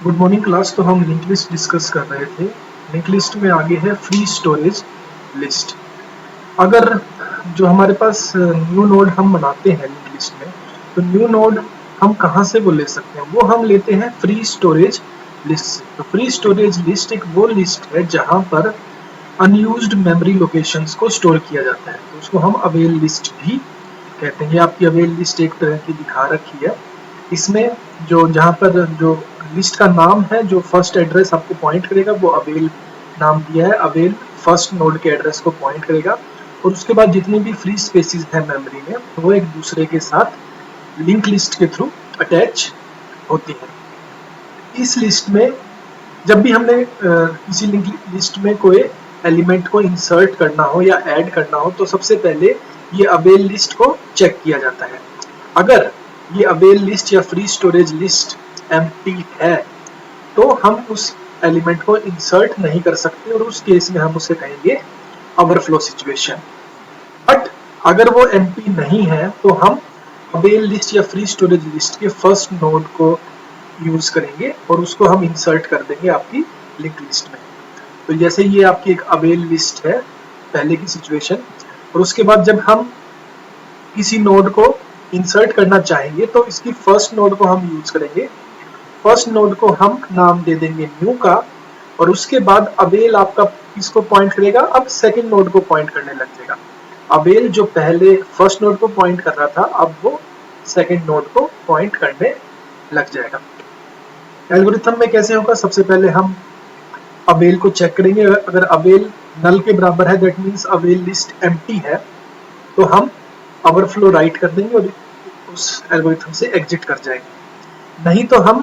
Good morning class. तो हम link list discuss कर रहे थे। लिंक लिस्ट में आगे है फ्री स्टोरेज लिस्ट। अगर जो हमारे पास न्यू नोड हम बनाते हैं लिंक लिस्ट में, तो न्यू नोड हम कहाँ से वो ले सकते हैं? वो हम लेते हैं फ्री स्टोरेज लिस्ट से। तो फ्री स्टोरेज लिस्ट एक वो लिस्ट है जहाँ पर अनयूज्ड मेमोरी लोकेशंस को स्टोर किया जाता है, तो उसको हम अवेल लिस्ट भी कहते हैं। ये आपकी अवेल लिस्ट एक तरह की दिखा रखी है। इसमें जो जहाँ पर जो लिस्ट का नाम है, जो फर्स्ट एड्रेस आपको पॉइंट करेगा वो अवेल नाम दिया है। अवेल फर्स्ट नोड के एड्रेस को पॉइंट करेगा और उसके बाद जितनी भी फ्री स्पेसेस है मेमोरी में वो एक दूसरे के साथ लिंक लिस्ट के थ्रू अटैच होती है। इस लिस्ट में जब भी हमने किसी लिंक लिस्ट में कोई एलिमेंट को इंसर्ट करना हो या ऐड करना हो, तो सबसे पहले ये अवेल लिस्ट को चेक किया जाता है। अगर ये अवेल लिस्ट या फ्री स्टोरेज लिस्ट एम्प्टी है तो हम उस एलिमेंट को इंसर्ट नहीं कर सकते और उस केस में हम उसे कहेंगे ओवरफ्लो सिचुएशन। बट अगर वो एम्प्टी नहीं है तो हम अवेल लिस्ट या फ्री स्टोरेज लिस्ट के फर्स्ट नोड को यूज करेंगे और उसको हम इंसर्ट कर देंगे आपकी लिंक लिस्ट में। तो जैसे ये आपकी एक अवेल लिस्ट है पहले की सिचुएशन, और उसके बाद जब हम किसी नोड को इंसर्ट करना चाहेंगे तो इसकी फर्स्ट नोड को हम यूज करेंगे। फर्स्ट नोड को हम नाम दे देंगे न्यू का, और उसके बाद अवेल आपका किसको पॉइंट करेगा? अब सेकंड नोड को पॉइंट करने लग जाएगा। अवेल जो पहले फर्स्ट नोड को पॉइंट कर रहा था, अब वो सेकंड नोड को पॉइंट करने लग जाएगा। एल्गोरिथम में कैसे होगा? सबसे पहले हम अवेल को चेक करेंगे। अगर अवेल नल के बराबर है, that means avail list empty है, तो हम ओवरफ्लो राइट कर देंगे और उस एल्गोरिथम से एग्जिट कर जाएंगे। नहीं तो हम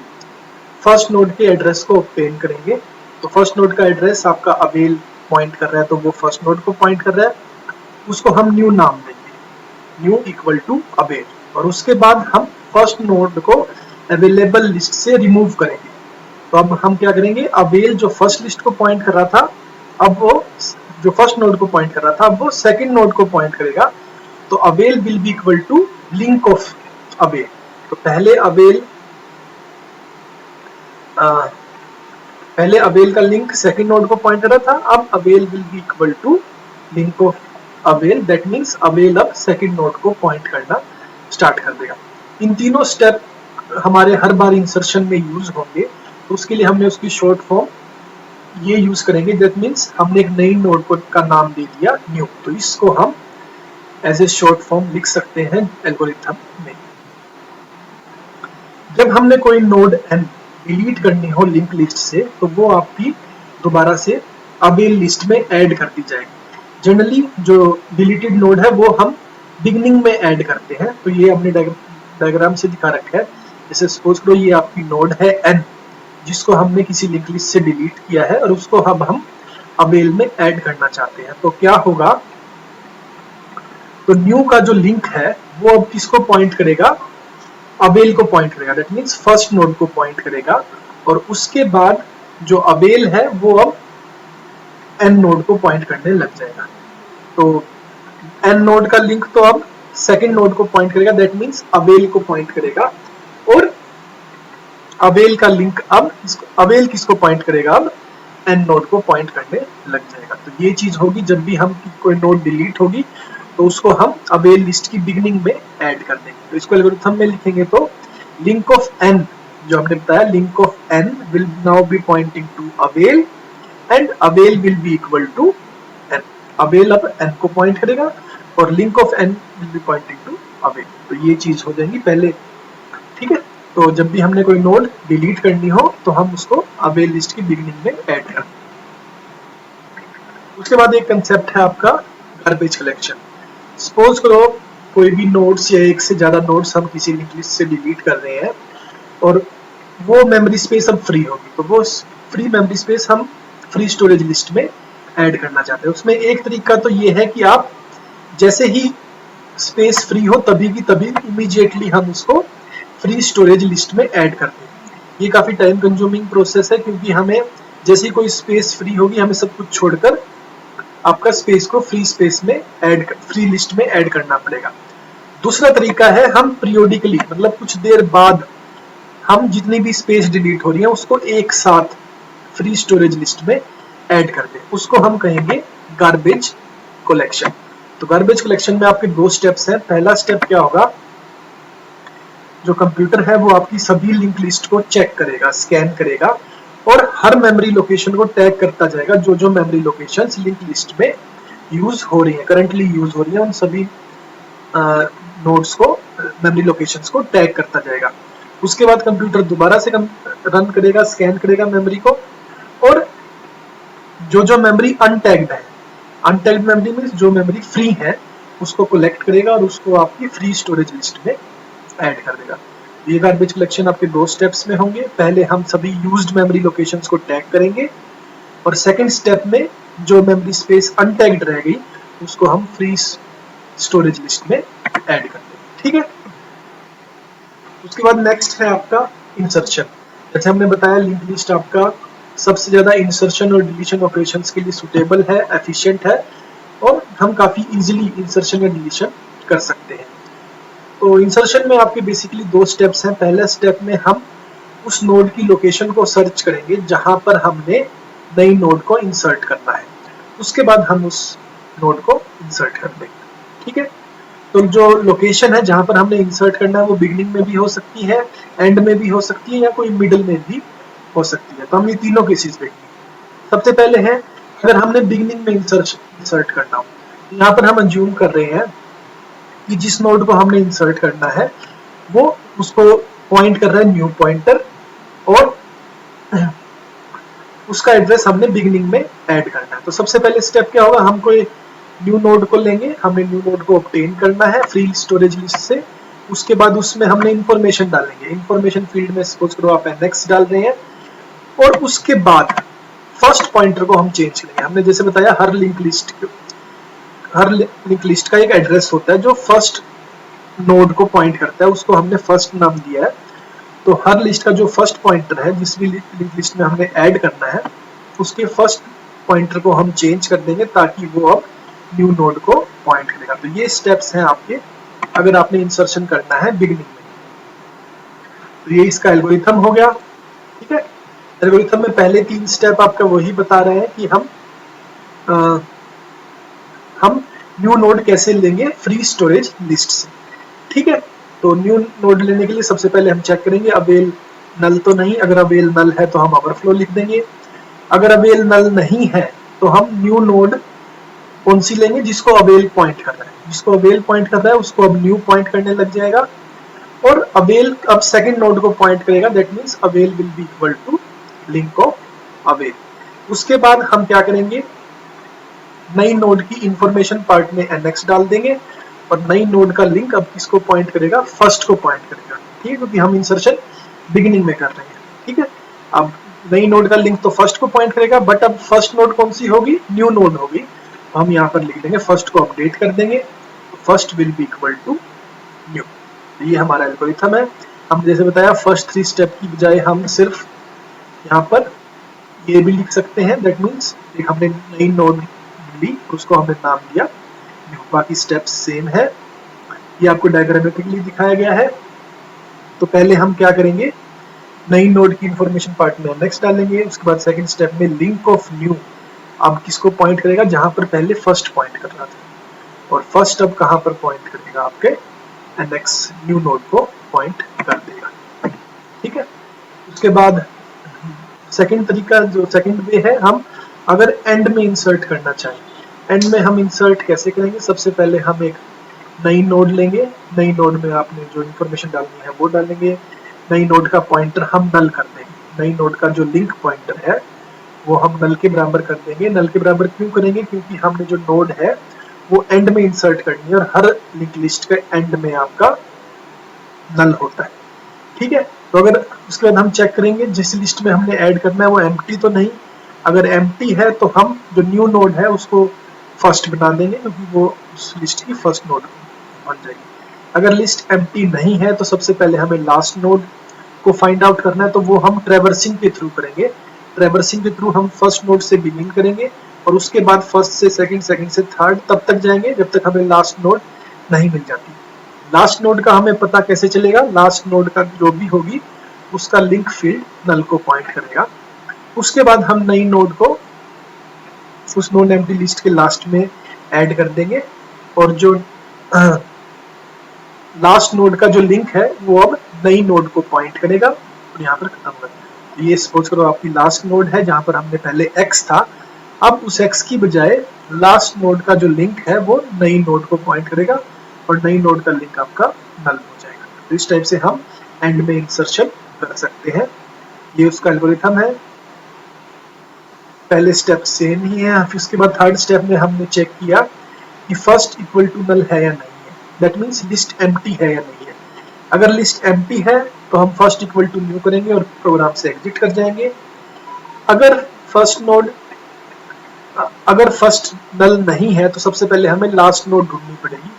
फर्स्ट नोड के एड्रेस को ऑब्टेन करेंगे। तो फर्स्ट नोड का एड्रेस आपका अवेल पॉइंट कर रहा है, तो वो फर्स्ट नोड को पॉइंट कर रहा है, उसको हम न्यू नाम देंगे, न्यू इक्वल टू अवेल। और उसके बाद हम फर्स्ट नोड को अवेलेबल लिस्ट से रिमूव करेंगे। तो अब हम क्या करेंगे? अवेल जो फर्स्ट लिस्ट को पॉइंट कर रहा था, अब वो जो फर्स्ट नोड को पॉइंट कर रहा था, अब वो सेकंड नोड को पॉइंट करेगा। तो avail will be equal to link of avail. तो पहले अवेल का लिंक सेकंड नोड को पॉइंट कर रहा था, अब avail will be equal to link of avail. That means avail अब सेकंड नोड को पॉइंट करना स्टार्ट कर देगा। इन तीनों स्टेप हमारे हर बार इंसर्शन में यूज होंगे, तो उसके लिए हमने उसकी शॉर्ट फॉर्म ये यूज करेंगे। दैट मीन्स हमने एक नई नोड का नाम दे दिया न्यू, तो इसको हम एज ए शॉर्ट फॉर्म लिख सकते हैं एल्गोरिथम में। जब हमने कोई नोड n डिलीट करनी हो लिंक लिस्ट से, तो वो आपकी दोबारा से अवेल लिस्ट में ऐड कर दी जाएगी। जनरली जो डिलीटेड नोड है वो हम बिगनिंग में ऐड करते हैं। तो ये हमने डायग्राम से दिखा रखा है। जैसे सपोज करो ये आपकी नोड है n, जिसको हमने किसी लिंक लिस्ट से डिलीट किया है और उसको हम अवेल में ऐड करना चाहते हैं। तो क्या होगा? तो न्यू का जो लिंक है वो अब किसको पॉइंट करेगा? अवेल को पॉइंट करेगा। दैट मीन्स फर्स्ट नोड को पॉइंट करेगा, और उसके बाद जो अवेल है वो अब एन नोड को पॉइंट करने लग जाएगा। तो एन नोड का लिंक तो अब सेकंड नोड को पॉइंट करेगा, दैट मीन्स अवेल को पॉइंट करेगा। और अवेल का लिंक अब अवेल किसको पॉइंट करेगा? अब एन नोड को पॉइंट करने लग जाएगा। तो ये चीज होगी जब भी हम कोई नोड डिलीट होगी तो उसको हम अवेल लिस्ट की बिगनिंग में ऐड कर देंगे। तो इसको एल्गोरिथम में लिखेंगे तो लिंक ऑफ एन, जो हमने बताया, link of N will now be pointing to avail and avail will be equal to N. Avail अब एन को पॉइंट करेगा और link of N will be pointing to avail. तो ये चीज हो जाएगी पहले, ठीक है। तो जब भी हमने कोई नोड डिलीट करनी हो तो हम उसको अवेल लिस्ट की बिगनिंग में ऐड कर दें। उसके बाद एक कंसेप्ट है आपका गार्बेज कलेक्शन। सपोज करो कोई भी नोड्स या एक से ज्यादा नोड्स हम किसी लिंक लिस्ट से डिलीट कर रहे हैं और वो मेमोरी स्पेस अब फ्री होगी, तो वो फ्री मेमोरी स्पेस हम फ्री स्टोरेज लिस्ट में ऐड करना चाहते हैं। उसमें एक तरीका तो ये है कि आप जैसे ही स्पेस फ्री हो तभी की तभी इमीडिएटली हम उसको फ्री स्टोरेज लिस्ट में ऐड कर दें। ये काफी टाइम कंज्यूमिंग प्रोसेस है, क्योंकि हमें जैसे ही कोई स्पेस फ्री होगी हमें सब कुछ छोड़कर आपका स्पेस को फ्री लिस्ट में ऐड करना पड़ेगा। दूसरा तरीका है हम पीरियोडिकली, मतलब कुछ देर बाद हम जितनी भी स्पेस डिलीट हो रही है उसको एक साथ फ्री स्टोरेज लिस्ट में ऐड कर दें, उसको हम कहेंगे गार्बेज कलेक्शन। तो गार्बेज कलेक्शन में आपके दो स्टेप्स हैं। पहला स्टेप क्या होगा, जो कंप्यूटर है वो आपकी सभी लिंक लिस्ट को चेक करेगा, स्कैन करेगा और हर मेमोरी लोकेशन को टैग करता जाएगा। जो जो मेमोरी लोकेशंस लिंक लिस्ट में यूज हो रही है, करंटली यूज हो रही है, उन सभी नोड्स को, मेमोरी लोकेशंस को टैग करता जाएगा। उसके बाद कंप्यूटर दोबारा से रन करेगा, स्कैन करेगा मेमोरी को, और जो जो मेमोरी अनटैग्ड है, अनटैग्ड मेमोरी मींस जो मेमोरी फ्री है, उसको कलेक्ट करेगा और उसको आपकी फ्री स्टोरेज लिस्ट में ऐड कर देगा। ये गार्बेज कलेक्शन आपके दो स्टेप्स में होंगे। पहले हम सभी यूज्ड मेमोरी लोकेशंस को टैग करेंगे और सेकंड स्टेप में जो मेमोरी स्पेस अनटैग्ड रह गई उसको हम फ्री स्टोरेज लिस्ट में ऐड कर देंगे। ठीक है। उसके बाद नेक्स्ट है आपका इंसर्शन। जैसे हमने बताया लिंक लिस्ट आपका सबसे ज्यादा इंसर्शन और डिलीशन ऑपरेशंस के लिए सुटेबल है, एफिशिएंट है और हम काफी इजीली इंसर्शन या डिलीशन कर सकते हैं। तो इंसर्शन में आपके बेसिकली दो स्टेप्स हैं। पहला स्टेप में हम उस नोड की लोकेशन को सर्च करेंगे जहां पर हमने नई नोड को इंसर्ट करना है, उसके बाद हम उस नोड को इंसर्ट कर देंगे। ठीक है। तो जो लोकेशन है जहां पर हमने इंसर्ट करना है वो बिगिनिंग में भी हो सकती है, एंड में भी हो सकती है या कोई मिडिल में भी हो सकती है। तो हम ये तीनों केसेस देखेंगे। सबसे पहले है अगर हमने बिगिनिंग में इंसर्ट करना हो, यहाँ पर हम अज्यूम कर रहे हैं कि जिस नोड को हमने इंसर्ट करना है वो उसको पॉइंट कर रहा है न्यू पॉइंटर और उसका एड्रेस हमने बिगिनिंग में ऐड करना है। तो सबसे पहले स्टेप क्या होगा, हम कोई न्यू नोड को लेंगे, हमने न्यू नोड को ऑब्टेन करना है फ्री स्टोरेज लिस्ट से। उसके बाद उसमें हमने इंफॉर्मेशन डालेंगे, इंफॉर्मेशन फील्ड में सपोज करो आप एनएक्स डाल रहे हैं और उसके बाद फर्स्ट पॉइंटर को हम चेंज करेंगे। हमने जैसे बताया हर लिंक लिस्ट का एक एड्रेस होता है जो फर्स्ट नोड को पॉइंट करता है, उसको हमने फर्स्ट नाम दिया है। तो हर लिस्ट का जो फर्स्ट पॉइंटर है जिस भी लिंक लिस्ट में हमने ऐड करना है उसके फर्स्ट पॉइंटर को हम चेंज कर देंगे ताकि वो अब न्यू नोड को पॉइंट करेगा। तो ये स्टेप्स हैं आपके अगर आपने इंसर्शन करना है बिगिनिंग में। तो ये इसका एल्गोरिथम हो गया। ठीक है। एल्गोरिथम में पहले तीन स्टेप आपका वही बता रहे हैं कि हम न्यू नोड कैसे लेंगे फ्री स्टोरेज लिस्ट से। ठीक है। तो न्यू नोड लेने के लिए सबसे पहले हम चेक करेंगे अवेल नल तो नहीं। अगर अवेल नल है तो हम ओवरफ्लो लिख देंगे। अगर अवेल नल नहीं है तो हम न्यू नोड कौन सी लेंगे, जिसको अवेल पॉइंट कर रहा है, जिसको अवेल पॉइंट कर रहा है उसको अब न्यू पॉइंट करने लग जाएगा और अवेल अब सेकंड नोड को पॉइंट करेगा। That means avail will be equal to link of avail. उसके बाद हम क्या करेंगे, नई नोड की इंफॉर्मेशन पार्ट में एनएक्स डाल देंगे और नई नोड का लिंक अब किसको पॉइंट करेगा, फर्स्ट को पॉइंट करेगा। ठीक है, क्योंकि हम इंसर्शन बिगिनिंग में कर रहे हैं। ठीक है। अब नई नोड का लिंक तो फर्स्ट को पॉइंट करेगा, बट अब फर्स्ट नोड कौन सी होगी, न्यू नोड होगी। तो हम यहाँ पर लिख देंगे फर्स्ट को अपडेट कर देंगे, first will be equal to new. ये हमारा एल्गोरिथम है। हम जैसे बताया फर्स्ट थ्री स्टेप की बजाय हम सिर्फ यहाँ पर ये भी लिख सकते हैं। दैट मीन्स एक हमने नई नोड ली, उसको हमने नाम दिया न्यू, बाकी स्टेप्स सेम है। ये आपको डायग्रामेटिकली दिखाया गया है। तो पहले हम क्या करेंगे, नई नोड की इंफॉर्मेशन पार्ट में नेक्स्ट डालेंगे। उसके बाद सेकंड स्टेप में लिंक ऑफ न्यू अब किसको पॉइंट करेगा, जहां पर पहले फर्स्ट पॉइंट कर रहा था, और फर्स्ट अब कहां पर पॉइंट करेगा, आपके एनएक्स न्यू नोड को पॉइंट कर देगा। ठीक है। उसके बाद सेकंड तरीका जो सेकंड वे है, हम अगर एंड में इंसर्ट करना चाहें, एंड में हम इंसर्ट कैसे करेंगे, सबसे पहले हम एक नई नोड लेंगे, नई नोड में आपने जो इंफॉर्मेशन डालनी है वो डालेंगे, नई नोड का पॉइंटर हम नल कर देंगे, नई नोड का जो लिंक पॉइंटर है वो हम नल के बराबर कर देंगे। नल के बराबर क्यों करेंगे, क्योंकि हमने जो नोड है वो एंड में इंसर्ट करनी है और हर लिंक लिस्ट के एंड में आपका नल होता है। ठीक है। तो अगर उसके बाद हम चेक करेंगे जिस लिस्ट में हमने ऐड करना है वो एम्प्टी तो नहीं। अगर एम्प्टी है तो हम जो न्यू नोड है उसको फर्स्ट बना देंगे, क्योंकि वो उस लिस्ट की फर्स्ट नोड बन जाएगी। अगर लिस्ट एम्प्टी नहीं है तो सबसे पहले हमें लास्ट नोड को फाइंड आउट करना है, तो वो हम ट्रैवर्सिंग के थ्रू करेंगे। ट्रैवर्सिंग के थ्रू हम फर्स्ट नोड से बिगिन करेंगे और उसके बाद फर्स्ट से सेकंड, सेकंड से थर्ड, तब तक जाएंगे जब तक हमें लास्ट नोड नहीं मिल जाती। लास्ट नोड का हमें पता कैसे चलेगा, लास्ट नोड का जो भी होगी उसका लिंक फील्ड नल को पॉइंट करेगा। उसके बाद हम नई नोड को उस नोन एम्प्टी लिस्ट के लास्ट में ऐड कर देंगे और जो लास्ट नोड का जो लिंक है वो अब नई नोड को पॉइंट करेगा और यहाँ पर खत्म कर देगा। ये सपोज करो आपकी लास्ट नोड है जहां पर हमने पहले x था, अब उस x की बजाय लास्ट नोड का जो लिंक है वो नई नोड को पॉइंट करेगा और नई नोड का लिंक आपका नल हो जाएगा। तो इस टाइप से हम एंड में इंसर्शन कर सकते हैं। ये उसका एल्गोरिथम है। पहले स्टेप सेम ही है, फिर उसके बाद थर्ड स्टेप में हमने चेक किया कि फर्स्ट इक्वल टू नल है या नहीं है, दैट मीन्स लिस्ट एम्प्टी है या नहीं है। अगर लिस्ट एम्प्टी है तो हम फर्स्ट इक्वल टू न्यू करेंगे और प्रोग्राम से एग्जिट कर जाएंगे। अगर फर्स्ट नल नहीं है तो सबसे पहले हमें लास्ट नोड ढूंढनी पड़ेगी।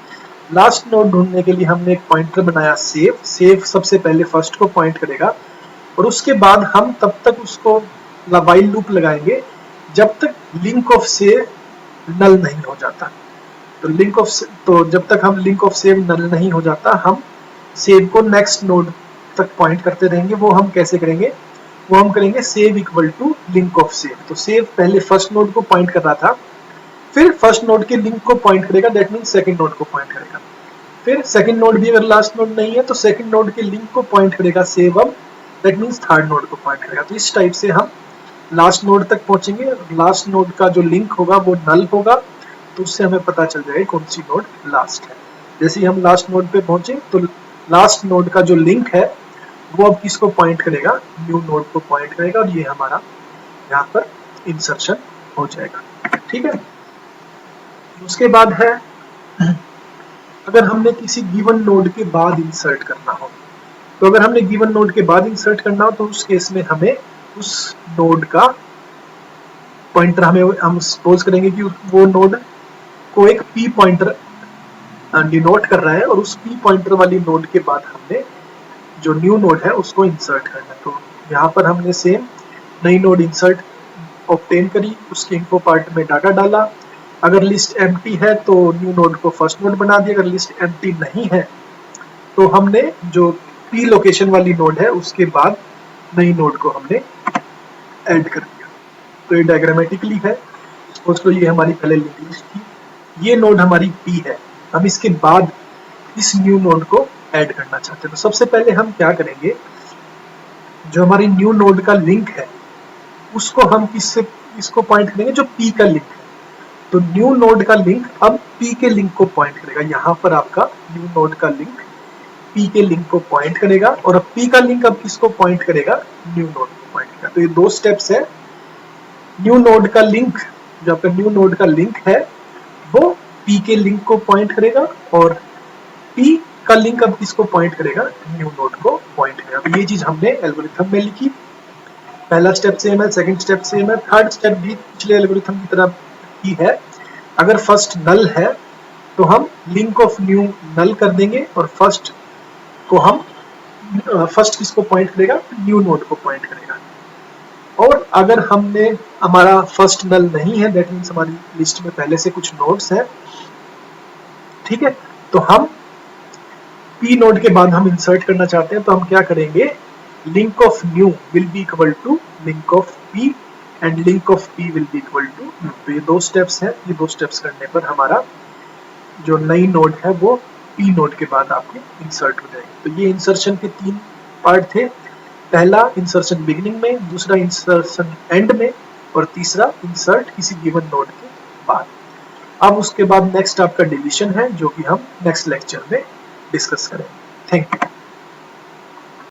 लास्ट नोड ढूंढने के लिए हमने एक पॉइंटर बनाया सेव सबसे पहले फर्स्ट को पॉइंट करेगा और उसके बाद हम तब तक उसको व्हाइल लूप लगाएंगे जब तक लिंक ऑफ सेव नल नहीं हो जाता। तो जब तक हम लिंक ऑफ सेव नल नहीं हो जाता हम सेव को नेक्स्ट नोड तक पॉइंट करते रहेंगे। वो हम कैसे करेंगे, वो हम करेंगे save equal to link of save. तो सेव पहले फर्स्ट नोड को पॉइंट कर रहा था, फिर फर्स्ट नोड के लिंक को पॉइंट करेगा, दैट मीन्स सेकंड नोड को पॉइंट करेगा। फिर सेकंड नोड भी अगर लास्ट नोड नहीं है तो सेकंड नोड के लिंक को पॉइंट करेगा सेव अब, दैट मीन्स थर्ड नोड को पॉइंट करेगा। तो इस टाइप से हम लास्ट नोड तक पहुंचेंगे। लास्ट नोड का जो लिंक होगा वो नल होगा, तो उससे हमें पता चल जाएगा कौन सी नोड लास्ट है। जैसे ही हम लास्ट नोड पे पहुंचे तो लास्ट नोड का जो लिंक है वो अब किसको पॉइंट करेगा, न्यू नोड को पॉइंट करेगा और ये हमारा यहाँ पर इंसर्शन हो जाएगा। ठीक है। उसके बाद है अगर हमने किसी गिवन नोड के बाद इंसर्ट करना हो, तो अगर हमने गिवन नोड के बाद इंसर्ट करना हो तो उस केस में हमें उस नोड का पॉइंटर हम सपोज करेंगे कि वो नोड को एक पी पॉइंटर डिनोट कर रहा है और उस पी पॉइंटर वाली नोड के बाद हमने जो न्यू नोड है उसको इंसर्ट करना है। तो यहाँ पर हमने सेम नई नोड इंसर्ट ऑब्टेन करी, उसके इन्फो पार्ट में डाटा डाला। अगर लिस्ट एम्प्टी है तो न्यू नोड को फर्स्ट नोड बना दिया। अगर लिस्ट एम्प्टी नहीं है तो हमने जो पी लोकेशन वाली नोड है उसके बाद नई नोड को हमने ऐड कर दिया। तो ये डायग्रामेटिकली है। दोस्तों ये हमारी पहले लिस्ट थी, ये नोड हमारी पी है। हम इसके बाद इस न्यू नोड को ऐड करना चाहते हैं। तो सबसे पहले हम क्या करेंगे, जो हमारी न्यू नोड का लिंक है उसको हम इसको पॉइंट करेंगे जो पी का लिंक है। तो न्यू नोड का लिंक अब पी के लिंक को पॉइंट करेगा। यहाँ पर आपका न्यू नोड का लिंक पी के लिंक को पॉइंट करेगा और अब पी का लिंक अब किसको पॉइंट करेगा, न्यू नोड को पॉइंट करेगा। तो ये दो स्टेप्स है। न्यू नोड का लिंक, जो आपका न्यू नोड का लिंक है वो पी के लिंक को पॉइंट करेगा और पी का लिंक अब किसको पॉइंट करेगा, न्यू नोड को पॉइंट करेगा। तो ये चीज हमने एल्गोरिथम में लिखी। पहला स्टेप सेम है, सेकंड स्टेप सेम है, थर्ड स्टेप भी पिछले एल्गोरिथम की तरह ही है। अगर फर्स्ट नल है तो हम लिंक ऑफ न्यू नल कर देंगे और फर्स्ट किसको पॉइंट करेगा, न्यू नोड को पॉइंट करेगा। और अगर हमारा फर्स्ट नल नहीं है, दैट मीन्स हमारी लिस्ट में पहले से कुछ नोड्स हैं, ठीक है, तो हम पी नोड के बाद हम इंसर्ट करना चाहते हैं तो हम क्या करेंगे, link of new will be equal to link of P and link of P will be equal to new. तो ये दो स्टेप्स हैं। ये दो स्टेप्स करने पर हमारा जो नई नोड है वो पी नोड के बाद आपके इंसर्ट हो जाएगी। तो ये इंसर्शन के 3 पार्ट थे। पहला इंसर्शन बिगिनिंग में, दूसरा इंसर्शन एंड में और तीसरा इंसर्ट किसी गिवन नोड के बाद। अब उसके बाद नेक्स्ट आपका डिलीशन है जो कि हम नेक्स्ट लेक्चर में डिस्कस करेंगे। Thank you.